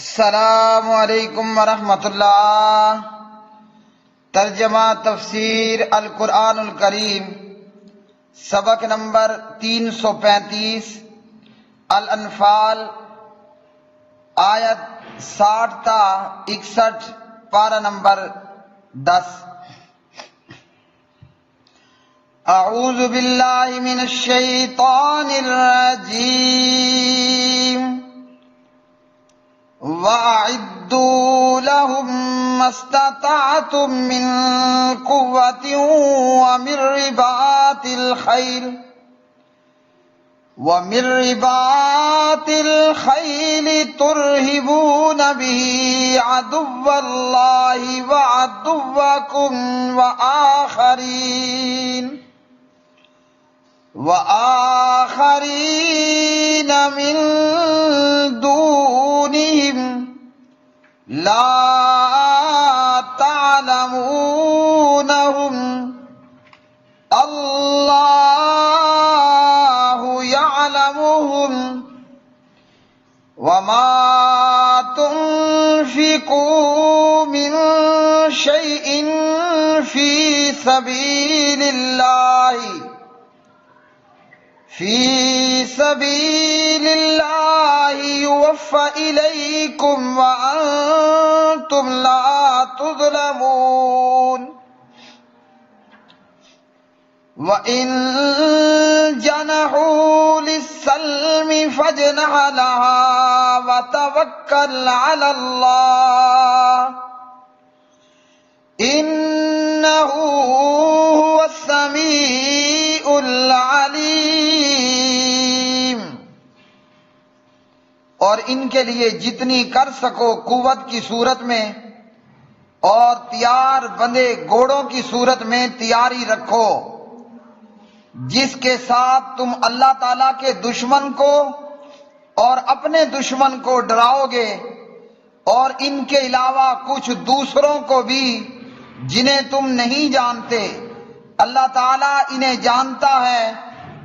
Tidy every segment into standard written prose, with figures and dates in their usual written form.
السلام علیکم ورحمۃ اللہ۔ ترجمہ تفسیر القرآن الکریم، سبق نمبر 335، الانفال، آیت 60 تا 61، پارہ نمبر 10۔ اعوذ باللہ من الشیطان الرجیم۔ وَأَعِدُّوا لَهُم مَّا اسْتَطَعْتُم مِّن قُوَّةٍ وَمِن رِّبَاطِ الْخَيْلِ تُرْهِبُونَ بِهِ عَدُوَّ اللَّهِ وَعَدُوَّكُمْ وَآخَرِينَ مِن دُونِهِمْ لَا تَعْلَمُونَهُمْ اللَّهُ يَعْلَمُهُمْ وَمَا تُنفِقُوا مِن شَيْءٍ فِي سَبِيلِ اللَّهِ يُوَفَّ إِلَيْكُمْ وَأَنْتُمْ لَا تُظْلَمُونَ۔ وَإِنْ جَنَحُوا لِلسَّلْمِ فَاجْنَحْ لَهَا وَتَوَكَّلْ عَلَى اللَّهِ إِنَّهُ هُوَ السَّمِيعُ الْعَلِيمُ۔ اور ان کے لیے جتنی کر سکو قوت کی صورت میں اور تیار بندے گھوڑوں کی صورت میں تیاری رکھو، جس کے ساتھ تم اللہ تعالیٰ کے دشمن کو اور اپنے دشمن کو ڈراؤ گے، اور ان کے علاوہ کچھ دوسروں کو بھی جنہیں تم نہیں جانتے۔ اللہ تعالیٰ انہیں جانتا ہے،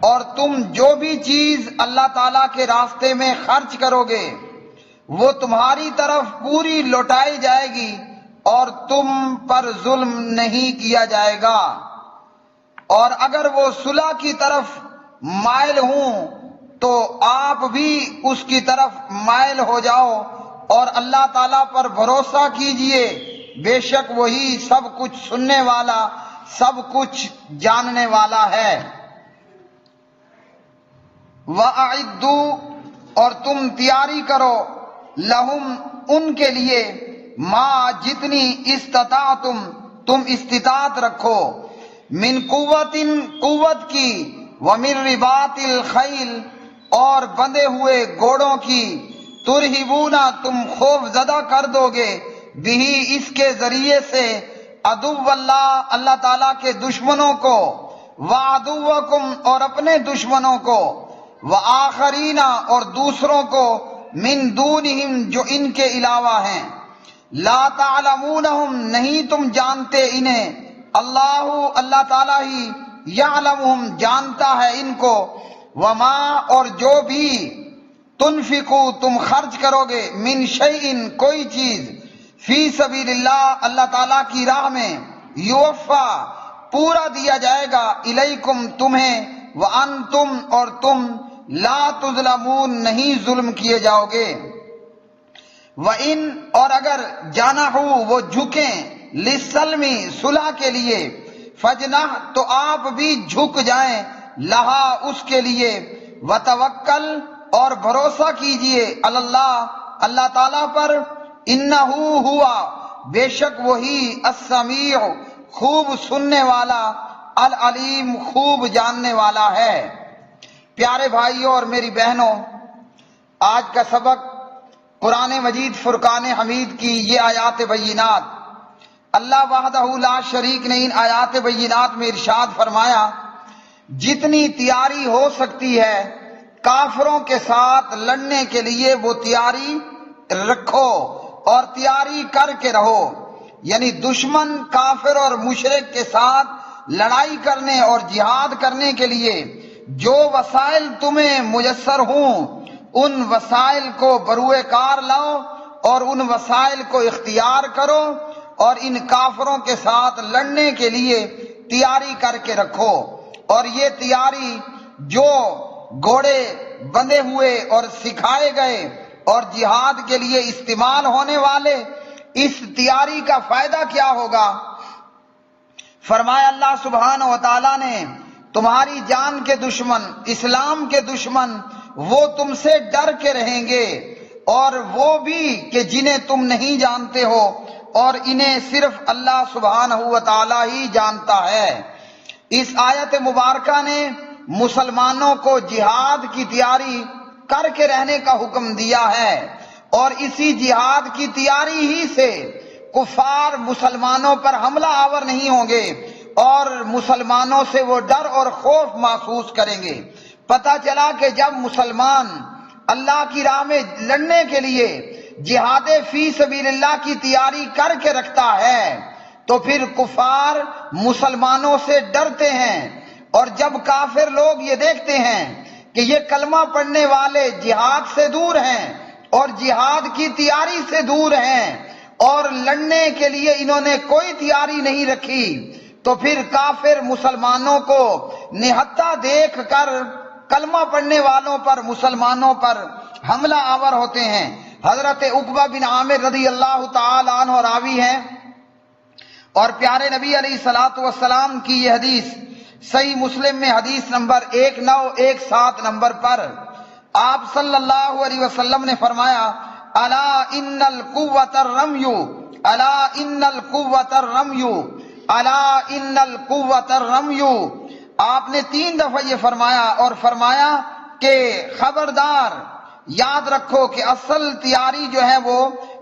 اور تم جو بھی چیز اللہ تعالیٰ کے راستے میں خرچ کرو گے وہ تمہاری طرف پوری لوٹائی جائے گی، اور تم پر ظلم نہیں کیا جائے گا۔ اور اگر وہ صلح کی طرف مائل ہوں تو آپ بھی اس کی طرف مائل ہو جاؤ، اور اللہ تعالیٰ پر بھروسہ کیجئے، بے شک وہی سب کچھ سننے والا، سب کچھ جاننے والا ہے۔ وَأَعِدُّوا، اور تم تیاری کرو، لَهُمْ، ان کے لیے، ما جتنی استطاعتم تم استطاعت رکھو، من قوت قوت کی، ومن رباط الخیل اور بندھے ہوئے گھوڑوں کی، ترہبون تم خوف زدہ کر دو گے، بھی اس کے ذریعے سے، عدو اللہ اللہ تعالیٰ کے دشمنوں کو، وعدوکم اور اپنے دشمنوں کو، وآخرین اور دوسروں کو، من دونہم جو ان کے علاوہ ہیں، لا تعلمونہم نہیں تم جانتے انہیں، اللہ اللہ تعالیٰ ہی، یعلمہم جانتا ہے ان کو، وما اور جو بھی، تنفقو تم خرچ کرو گے، من شیئن کوئی چیز، فی سبیل اللہ اللہ تعالیٰ کی راہ میں، یوفا پورا دیا جائے گا، الیکم تمہیں، وانتم اور تم، لا تظلمون نہیں ظلم کیے جاؤ گے۔ وَإِنْ اور اگر جانحوا وہ جھکیں، لِلسَّلْمِ صلح کے لیے، فَجْنَحْ تو آپ بھی جھک جائیں، لہا اس کے لیے، وَتَوَکَّل اور بھروسہ کیجئے، علی اللہ اللہ تعالیٰ پر، اِنَّهُ ہوا بے شک وہی، السمیع خوب سننے والا، العلیم خوب جاننے والا ہے۔ پیارے بھائیوں اور میری بہنوں، آج کا سبق قرآن مجید فرقان حمید کی یہ آیات بینات، اللہ وحدہ لا شریک نے ان آیات بینات میں ارشاد فرمایا، جتنی تیاری ہو سکتی ہے کافروں کے ساتھ لڑنے کے لیے وہ تیاری رکھو اور تیاری کر کے رہو، یعنی دشمن کافر اور مشرک کے ساتھ لڑائی کرنے اور جہاد کرنے کے لیے جو وسائل تمہیں میسر ہوں ان وسائل کو بروئے کار لاؤ اور ان وسائل کو اختیار کرو اور ان کافروں کے ساتھ لڑنے کے لیے تیاری کر کے رکھو۔ اور یہ تیاری جو گھوڑے بندھے ہوئے اور سکھائے گئے اور جہاد کے لیے استعمال ہونے والے، اس تیاری کا فائدہ کیا ہوگا؟ فرمایا اللہ سبحانہ و تعالیٰ نے تمہاری جان کے دشمن، اسلام کے دشمن، وہ تم سے ڈر کے رہیں گے، اور وہ بھی کہ جنہیں تم نہیں جانتے ہو، اور انہیں صرف اللہ سبحانہ و تعالیٰ ہی جانتا ہے۔ اس آیت مبارکہ نے مسلمانوں کو جہاد کی تیاری کر کے رہنے کا حکم دیا ہے، اور اسی جہاد کی تیاری ہی سے کفار مسلمانوں پر حملہ آور نہیں ہوں گے اور مسلمانوں سے وہ ڈر اور خوف محسوس کریں گے۔ پتہ چلا کہ جب مسلمان اللہ کی راہ میں لڑنے کے لیے جہاد فی سبیل اللہ کی تیاری کر کے رکھتا ہے تو پھر کفار مسلمانوں سے ڈرتے ہیں، اور جب کافر لوگ یہ دیکھتے ہیں کہ یہ کلمہ پڑھنے والے جہاد سے دور ہیں اور جہاد کی تیاری سے دور ہیں اور لڑنے کے لیے انہوں نے کوئی تیاری نہیں رکھی، تو پھر کافر مسلمانوں کو نہتا دیکھ کر کلمہ پڑھنے والوں پر، مسلمانوں پر حملہ آور ہوتے ہیں۔ حضرت عقبہ بن عامر رضی اللہ تعالی عنہ راوی ہیں، اور پیارے نبی علیہ الصلوۃ والسلام کی یہ حدیث صحیح مسلم میں حدیث نمبر 1917 نمبر پر آپ صلی اللہ علیہ وسلم نے فرمایا، الا ان القوۃ الرمی، الا ان القوۃ الرمی، الا ان القوۃ الرمی۔ آپ نے 3 دفعہ یہ فرمایا، اور فرمایا کہ خبردار، یاد رکھو کہ اصل تیاری جو ہے وہ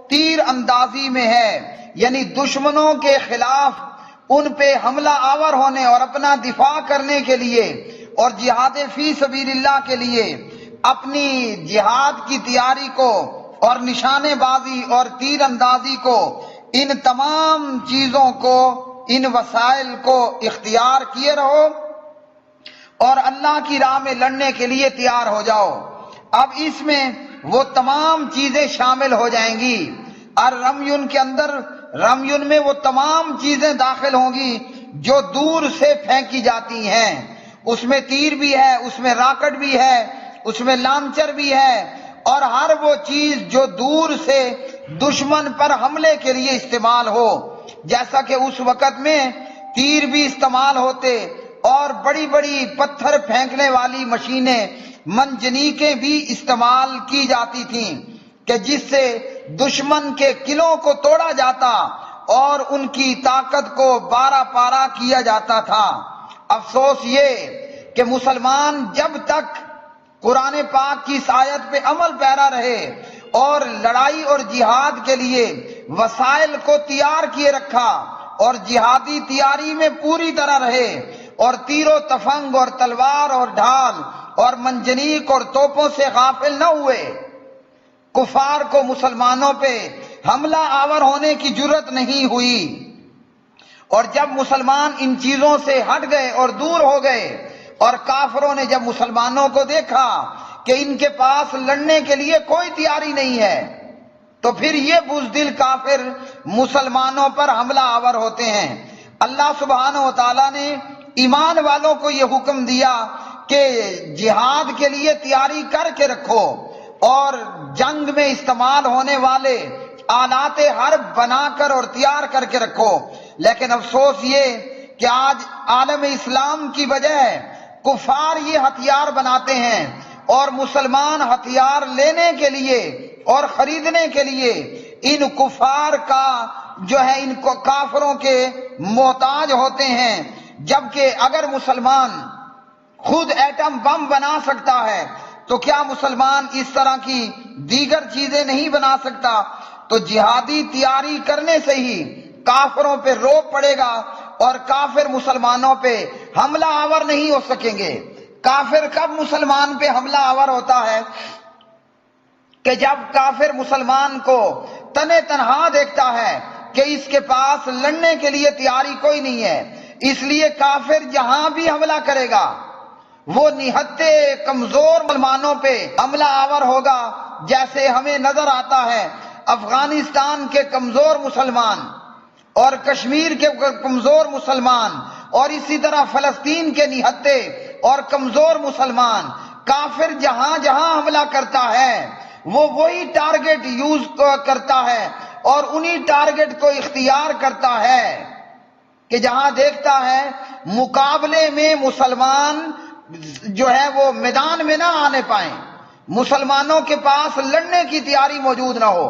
تیر اندازی میں ہے، یعنی دشمنوں کے خلاف ان پہ حملہ آور ہونے اور اپنا دفاع کرنے کے لیے اور جہاد فی سبیل اللہ کے لیے اپنی جہاد کی تیاری کو اور نشانے بازی اور تیر اندازی کو، ان تمام چیزوں کو، ان وسائل کو اختیار کیے رہو اور اللہ کی راہ میں لڑنے کے لیے تیار ہو جاؤ۔ اب اس میں وہ تمام چیزیں شامل ہو جائیں گی، اور رمیون کے اندر، رمیون میں وہ تمام چیزیں داخل ہوں گی جو دور سے پھینکی جاتی ہیں، اس میں تیر بھی ہے، اس میں راکٹ بھی ہے، اس میں لانچر بھی ہے، اور ہر وہ چیز جو دور سے دشمن پر حملے کے لیے استعمال ہو، جیسا کہ اس وقت میں تیر بھی استعمال ہوتے اور بڑی بڑی پتھر پھینکنے والی مشینیں، منجنیقیں بھی استعمال کی جاتی تھیں کہ جس سے دشمن کے قلعوں کو توڑا جاتا اور ان کی طاقت کو بارہ پارہ کیا جاتا تھا۔ افسوس یہ کہ مسلمان جب تک قرآن پاک کی اس آیت پہ عمل پیرا رہے اور لڑائی اور جہاد کے لیے وسائل کو تیار کیے رکھا اور جہادی تیاری میں پوری طرح رہے اور تیر و تفنگ اور تلوار اور ڈھال اور منجنیق اور توپوں سے غافل نہ ہوئے، کفار کو مسلمانوں پہ حملہ آور ہونے کی جرت نہیں ہوئی۔ اور جب مسلمان ان چیزوں سے ہٹ گئے اور دور ہو گئے اور کافروں نے جب مسلمانوں کو دیکھا کہ ان کے پاس لڑنے کے لیے کوئی تیاری نہیں ہے، تو پھر یہ بزدل کافر مسلمانوں پر حملہ آور ہوتے ہیں۔ اللہ سبحانہ و تعالیٰ نے ایمان والوں کو یہ حکم دیا کہ جہاد کے لیے تیاری کر کے رکھو اور جنگ میں استعمال ہونے والے آلات حرب بنا کر اور تیار کر کے رکھو، لیکن افسوس یہ کہ آج عالم اسلام کی بجائے کفار یہ ہتھیار بناتے ہیں اور مسلمان ہتھیار لینے کے لیے اور خریدنے کے لیے ان کفار کا جو ہے ان کو کافروں کے محتاج ہوتے ہیں، جبکہ اگر مسلمان خود ایٹم بم بنا سکتا ہے تو کیا مسلمان اس طرح کی دیگر چیزیں نہیں بنا سکتا؟ تو جہادی تیاری کرنے سے ہی کافروں پہ روب پڑے گا اور کافر مسلمانوں پہ حملہ آور نہیں ہو سکیں گے۔ کافر کب مسلمان پہ حملہ آور ہوتا ہے؟ کہ جب کافر مسلمان کو تنے تنہا دیکھتا ہے کہ اس کے پاس لڑنے کے لیے تیاری کوئی نہیں ہے، اس لیے کافر جہاں بھی حملہ کرے گا وہ نہتے کمزور مسلمانوں پہ حملہ آور ہوگا، جیسے ہمیں نظر آتا ہے افغانستان کے کمزور مسلمان اور کشمیر کے کمزور مسلمان اور اسی طرح فلسطین کے نہتے اور کمزور مسلمان، کافر جہاں جہاں حملہ کرتا ہے وہ وہی ٹارگٹ یوز کرتا ہے اور انہی ٹارگٹ کو اختیار کرتا ہے کہ جہاں دیکھتا ہے مقابلے میں مسلمان جو ہے وہ میدان میں نہ آنے پائیں، مسلمانوں کے پاس لڑنے کی تیاری موجود نہ ہو،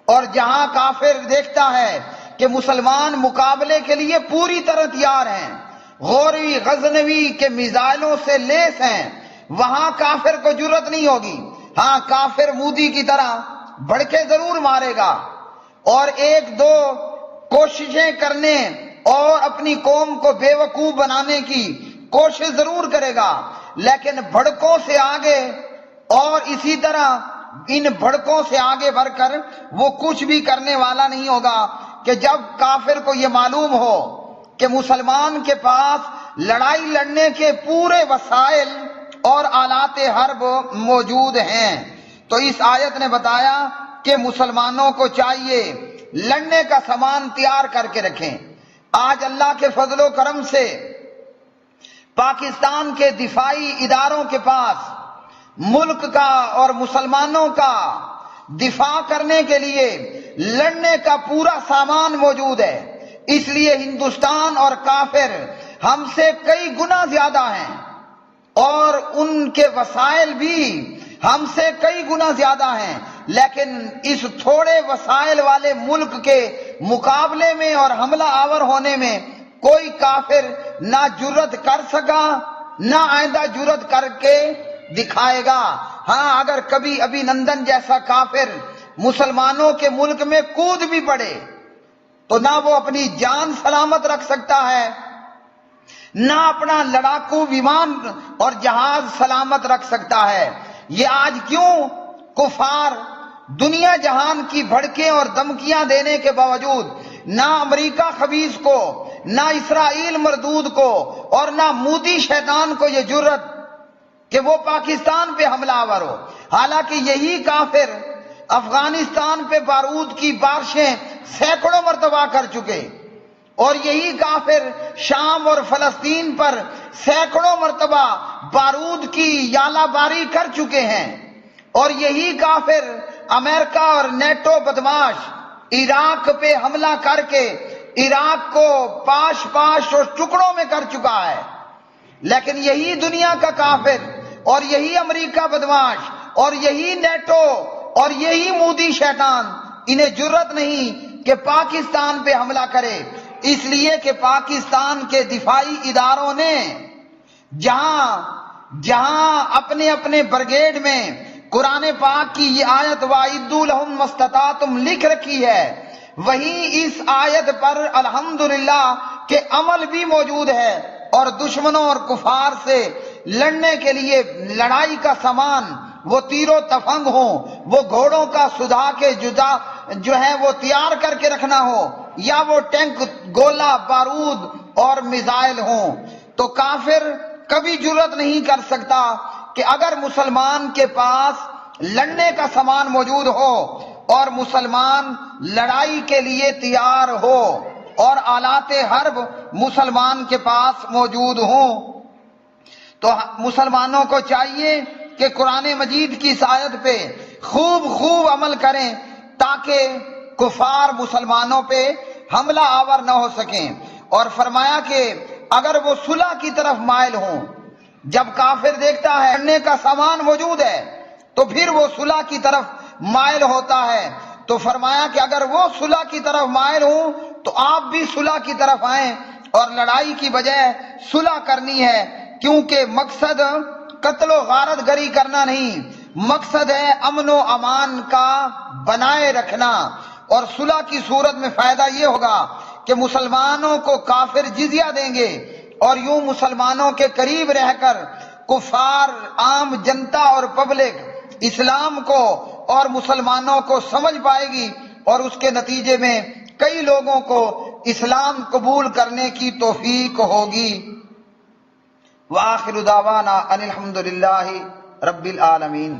اور جہاں کافر دیکھتا ہے کہ مسلمان مقابلے کے لیے پوری طرح تیار ہیں، غوری غزنوی کے میزائلوں سے لیس ہیں، وہاں کافر کو جرأت نہیں ہوگی۔ ہاں کافر مودی کی طرح بھڑکے ضرور مارے گا اور ایک دو کوششیں کرنے اور اپنی قوم کو بے وقوف بنانے کی کوشش ضرور کرے گا، لیکن بھڑکوں سے آگے اور اسی طرح ان بھڑکوں سے آگے بڑھ کر وہ کچھ بھی کرنے والا نہیں ہوگا کہ جب کافر کو یہ معلوم ہو کہ مسلمان کے پاس لڑائی لڑنے کے پورے وسائل اور آلات حرب موجود ہیں۔ تو اس آیت نے بتایا کہ مسلمانوں کو چاہیے لڑنے کا سامان تیار کر کے رکھیں۔ آج اللہ کے فضل و کرم سے پاکستان کے دفاعی اداروں کے پاس ملک کا اور مسلمانوں کا دفاع کرنے کے لیے لڑنے کا پورا سامان موجود ہے، اس لیے ہندوستان اور کافر ہم سے کئی گنا زیادہ ہیں اور ان کے وسائل بھی ہم سے کئی گنا زیادہ ہیں، لیکن اس تھوڑے وسائل والے ملک کے مقابلے میں اور حملہ آور ہونے میں کوئی کافر نہ جرأت کر سکا نہ آئندہ جرأت کر کے دکھائے گا۔ ہاں اگر کبھی ابھی نندن جیسا کافر مسلمانوں کے ملک میں کود بھی پڑے تو نہ وہ اپنی جان سلامت رکھ سکتا ہے، نہ اپنا لڑاکو ومان اور جہاز سلامت رکھ سکتا ہے۔ یہ آج کیوں کفار دنیا جہان کی بھڑکیں اور دھمکیاں دینے کے باوجود نہ امریکہ خبیث کو، نہ اسرائیل مردود کو اور نہ مودی شیطان کو یہ جرأت کہ وہ پاکستان پہ حملہ آور ہو، حالانکہ یہی کافر افغانستان پہ بارود کی بارشیں سینکڑوں مرتبہ کر چکے، اور یہی کافر شام اور فلسطین پر سینکڑوں مرتبہ بارود کی یالہ باری کر چکے ہیں، اور یہی کافر امریکہ اور نیٹو بدماش عراق پہ حملہ کر کے عراق کو پاش پاش اور ٹکڑوں میں کر چکا ہے، لیکن یہی دنیا کا کافر اور یہی امریکہ بدماش اور یہی نیٹو اور یہی مودی شیطان انہیں جرأت نہیں کہ پاکستان پہ حملہ کرے، اس لیے کہ پاکستان کے دفاعی اداروں نے جہاں اپنے اپنے برگیڈ میں قرآن پاک کی یہ آیت وَأَعِدُّوا لَهُم مَّا اسْتَطَعْتُمْ لکھ رکھی ہے، وہیں اس آیت پر الحمدللہ کہ عمل بھی موجود ہے، اور دشمنوں اور کفار سے لڑنے کے لیے لڑائی کا سامان، وہ تیر و تفنگ ہوں، وہ گھوڑوں کا سدھا کے جو ہے وہ تیار کر کے رکھنا ہو، یا وہ ٹینک گولہ بارود اور میزائل ہوں، تو کافر کبھی جرأت نہیں کر سکتا کہ اگر مسلمان کے پاس لڑنے کا سامان موجود ہو اور مسلمان لڑائی کے لیے تیار ہو اور آلات حرب مسلمان کے پاس موجود ہوں، تو مسلمانوں کو چاہیے کہ قرآن مجید کی اس آیت پہ خوب عمل کریں تاکہ کفار مسلمانوں پہ حملہ آور نہ ہو سکیں۔ اور فرمایا کہ اگر وہ صلح کی طرف مائل ہوں، جب کافر دیکھتا ہے لڑنے کا سامان موجود ہے تو پھر وہ صلح کی طرف مائل ہوتا ہے، تو فرمایا کہ اگر وہ صلح کی طرف مائل ہوں تو آپ بھی صلح کی طرف آئیں اور لڑائی کی بجائے صلح کرنی ہے، کیونکہ مقصد قتل و غارت گری کرنا نہیں، مقصد ہے امن و امان کا بنائے رکھنا۔ اور صلح کی صورت میں فائدہ یہ ہوگا کہ مسلمانوں کو کافر جزیہ دیں گے اور یوں مسلمانوں کے قریب رہ کر کفار، عام جنتا اور پبلک اسلام کو اور مسلمانوں کو سمجھ پائے گی، اور اس کے نتیجے میں کئی لوگوں کو اسلام قبول کرنے کی توفیق ہوگی۔ وآخر دعوانا ان الحمدللہ رب العالمین۔